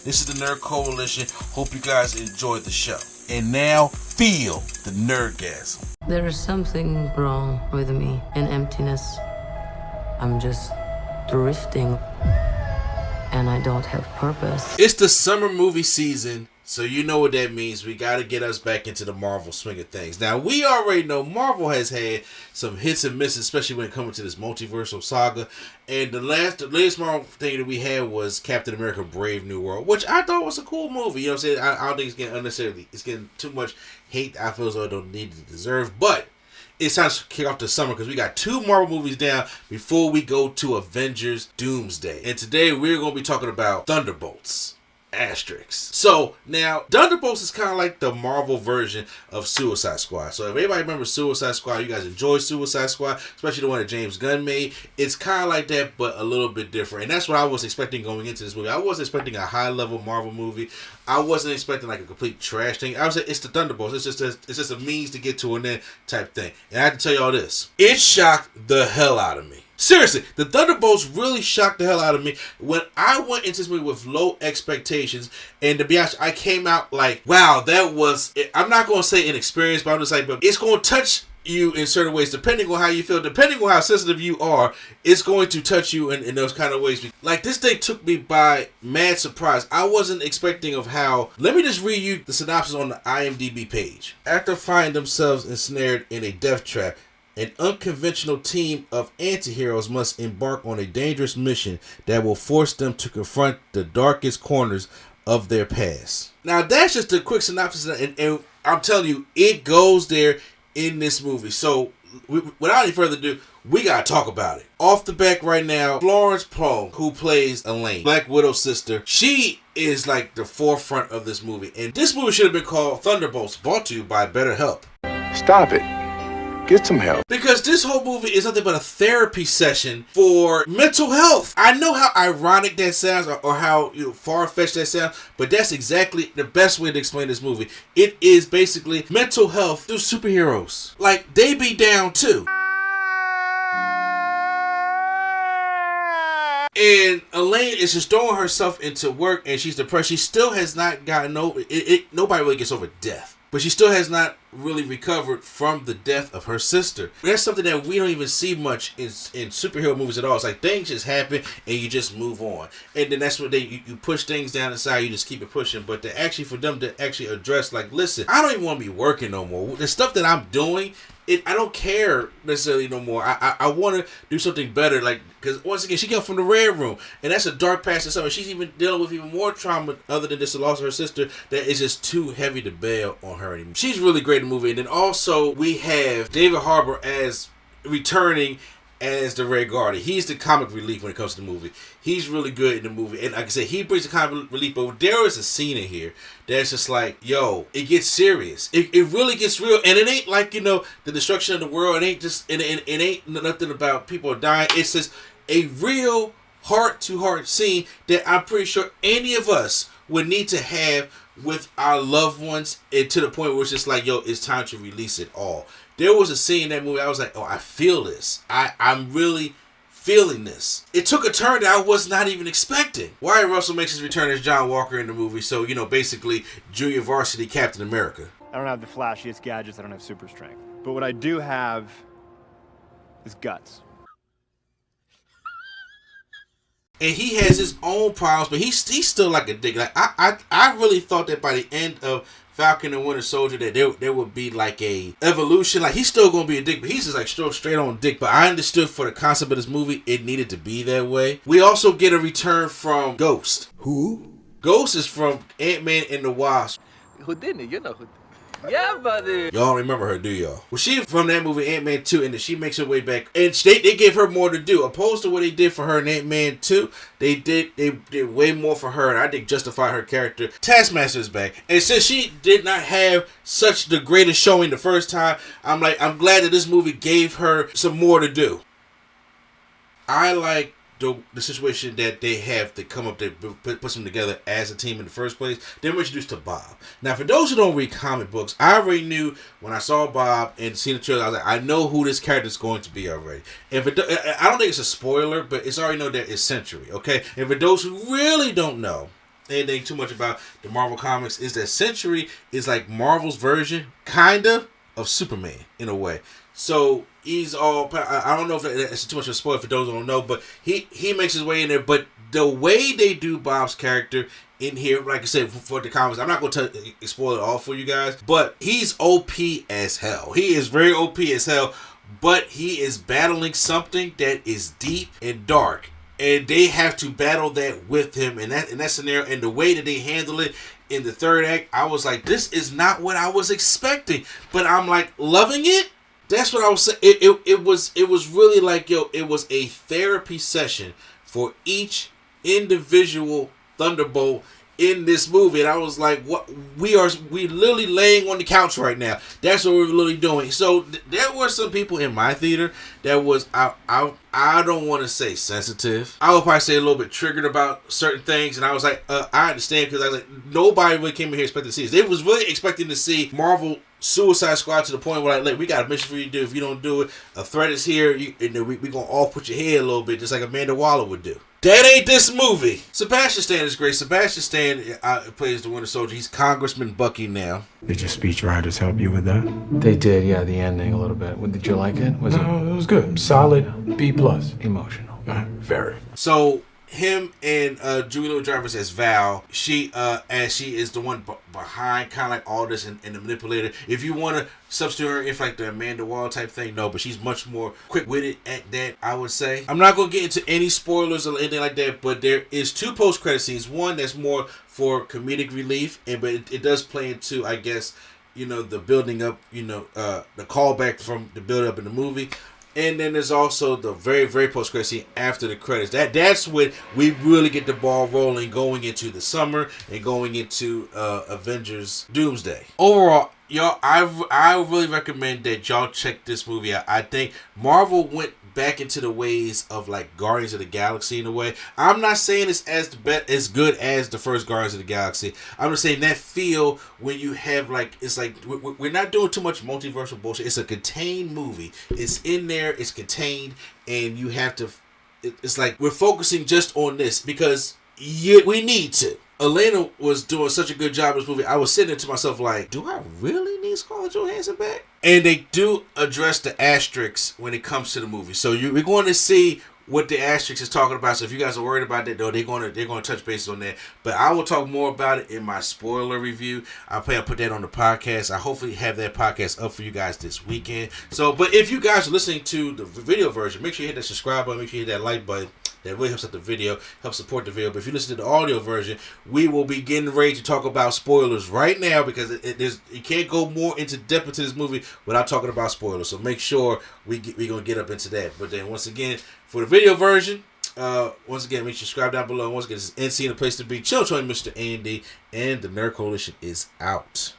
This is the Nerd Coalition. Hope you guys enjoyed the show. And now, feel the Nerdgasm. There is something wrong with me, an emptiness. I'm just drifting, and I don't have purpose. It's the summer movie season, so you know what that means. We got to get us back into the Marvel swing of things. Now, we already know Marvel has had some hits and misses, especially when it comes to this multiversal saga. And the latest Marvel thing that we had was Captain America Brave New World, which I thought was a cool movie. You know what I'm saying? I don't think it's getting too much hate. I feel as though it don't need to deserve. But it's time to kick off the summer because we got 2 Marvel movies down before we go to Avengers Doomsday. And today we're going to be talking about Thunderbolts. Asterisks. So now Thunderbolts is kind of like the Marvel version of Suicide Squad. So if anybody remembers Suicide Squad, you guys enjoy Suicide Squad, especially the one that James Gunn made. It's kind of like that, but a little bit different. And that's what I was expecting going into this movie. I wasn't expecting a high level Marvel movie. I wasn't expecting like a complete trash thing. I was like, it's the Thunderbolts. It's just a means to get to an end type thing. And I have to tell y'all this. It shocked the hell out of me. Seriously, the Thunderbolts really shocked the hell out of me when I went into this movie with low expectations. And to be honest, I came out like, wow, that was, I'm not going to say inexperienced, but I'm just like, but it's going to touch you in certain ways, depending on how you feel, depending on how sensitive you are, it's going to touch you in those kind of ways. Like, this thing took me by mad surprise. I wasn't expecting of how, let me just read you the synopsis on the IMDb page. After finding themselves ensnared in a death trap, an unconventional team of anti-heroes must embark on a dangerous mission that will force them to confront the darkest corners of their past. Now, that's just a quick synopsis, and I'm telling you, it goes there in this movie. So, without any further ado, we gotta talk about it. Off the back right now, Florence Pugh, who plays Elaine, Black Widow's sister, she is like the forefront of this movie. And this movie should have been called Thunderbolts, brought to you by BetterHelp. Stop it. Get some help. Because this whole movie is nothing but a therapy session for mental health. I know how ironic that sounds or how far-fetched that sounds, but that's exactly the best way to explain this movie. It is basically mental health through superheroes. Like, they be down too. And Elaine is just throwing herself into work and she's depressed. She still has not gotten over it. Nobody really gets over death. But she still has not really recovered from the death of her sister. That's something that we don't even see much in superhero movies at all. It's like things just happen and you just move on. And then that's what you push things down inside, you just keep it pushing. But for them to actually address, like, listen, I don't even want to be working no more. The stuff that I'm doing, I don't care necessarily no more. I want to do something better. Like, because once again, she came from the Red Room, and that's a dark past in summer. She's even dealing with even more trauma other than just the loss of her sister that is just too heavy to bear on her anymore. She's really great in the movie. And then also we have David Harbour as returning as the Red Guardian. He's the comic relief when it comes to the movie. He's really good in the movie. And like I said, he brings the comic relief. But there is a scene in here that's just like, yo, it gets serious. It really gets real. And it ain't like, the destruction of the world. It ain't just, it ain't nothing about people dying. It's just a real heart-to-heart scene that I'm pretty sure any of us would need to have with our loved ones, and to the point where it's just like, yo, it's time to release it all. There was a scene in that movie, I was like, oh, I feel this. I'm really feeling this. It took a turn that I was not even expecting. Wyatt Russell makes his return as John Walker in the movie, so, basically, Junior Varsity Captain America. I don't have the flashiest gadgets, I don't have super strength. But what I do have is guts. And he has his own problems, but he's still like a dick. Like I really thought that by the end of Falcon and Winter Soldier that there would be like a evolution. Like, he's still gonna be a dick, but he's just like straight on dick. But I understood for the concept of this movie, it needed to be that way. We also get a return from Ghost. Who? Ghost is from Ant-Man and the Wasp. Houdini, you know Houdini. Yeah, buddy. Y'all don't remember her, do y'all? Well, she from that movie Ant-Man 2, and then she makes her way back. And they gave her more to do. Opposed to what they did for her in Ant-Man 2, they did way more for her, and I think justify her character. Taskmaster's back. And since she did not have such the greatest showing the first time, I'm glad that this movie gave her some more to do. I like the situation that they have to come up to put them together as a team in the first place. Then we're introduced to Bob. Now, for those who don't read comic books, I already knew when I saw Bob and seen the trailer, I was like, I know who this character is going to be already. And I don't think it's a spoiler, but it's already know that it's Century, okay? And for those who really don't know, anything too much about the Marvel comics is that Century is like Marvel's version, kinda, of Superman in a way. So he's all, I don't know if that's too much of a spoiler for those who don't know, but he makes his way in there. But the way they do Bob's character in here, like I said, for the comics, I'm not going to spoil it all for you guys, but he's OP as hell. He is very OP as hell, but he is battling something that is deep and dark. And they have to battle that with him in that scenario. And the way that they handle it in the third act, I was like, this is not what I was expecting. But I'm like loving it. That's what I was saying. It was really like, yo, it was a therapy session for each individual Thunderbolt in this movie. And I was like, what we literally laying on the couch right now. That's what we're literally doing. So there were some people in my theater that was I don't want to say sensitive. I would probably say a little bit triggered about certain things. And I was like, I understand, because I was like, nobody really came in here expecting to see this. They was really expecting to see Marvel Suicide Squad to the point where like we got a mission for you to do. If you don't do it, a threat is here. We gonna all put your head a little bit, just like Amanda Waller would do. That ain't this movie. Sebastian Stan is great. Sebastian Stan plays the Winter Soldier. He's Congressman Bucky now. Did your speechwriters help you with that? They did, yeah, the ending a little bit. Did you like it? It was good. Solid B+. Emotional. Very. So him and Julie Louis-Dreyfus as Val, she is the one behind kind of like all this and the manipulator. If you want to substitute her if like the Amanda Waller type thing, no, but she's much more quick-witted at that, I would say. I'm not going to get into any spoilers or anything like that, but there is 2 post-credit scenes. One that's more for comedic relief, but it does play into, I guess, the building up, the callback from the build-up in the movie. And then there's also the very, very post-credit scene after the credits. That's when we really get the ball rolling going into the summer and going into Avengers Doomsday. Overall, y'all, I really recommend that y'all check this movie out. I think Marvel went back into the ways of like Guardians of the Galaxy in a way. I'm not saying it's as good as the first Guardians of the Galaxy. I'm just saying that feel when you have like, it's like we're not doing too much multiversal bullshit. It's a contained movie. It's in there. It's contained, and you have to. It's like we're focusing just on this because we need to. Elena was doing such a good job in this movie. I was sitting there to myself like, do I really need Scarlett Johansson back? And they do address the asterisks when it comes to the movie. So we're going to see what the asterisk is talking about. So if you guys are worried about that, though, they're going to touch base on that. But I will talk more about it in my spoiler review. I'll put that on the podcast. I hopefully have that podcast up for you guys this weekend. So, but if you guys are listening to the video version, make sure you hit that subscribe button. Make sure you hit that like button. That really helps out the video, helps support the video. But if you listen to the audio version, we will be getting ready to talk about spoilers right now because you can't go more into depth into this movie without talking about spoilers. So make sure we're going to get up into that. But then once again, for the video version, once again, make sure you subscribe down below. Once again, this is NC and the place to be. Chill, Mr. Andy, and the Nerd Coalition is out.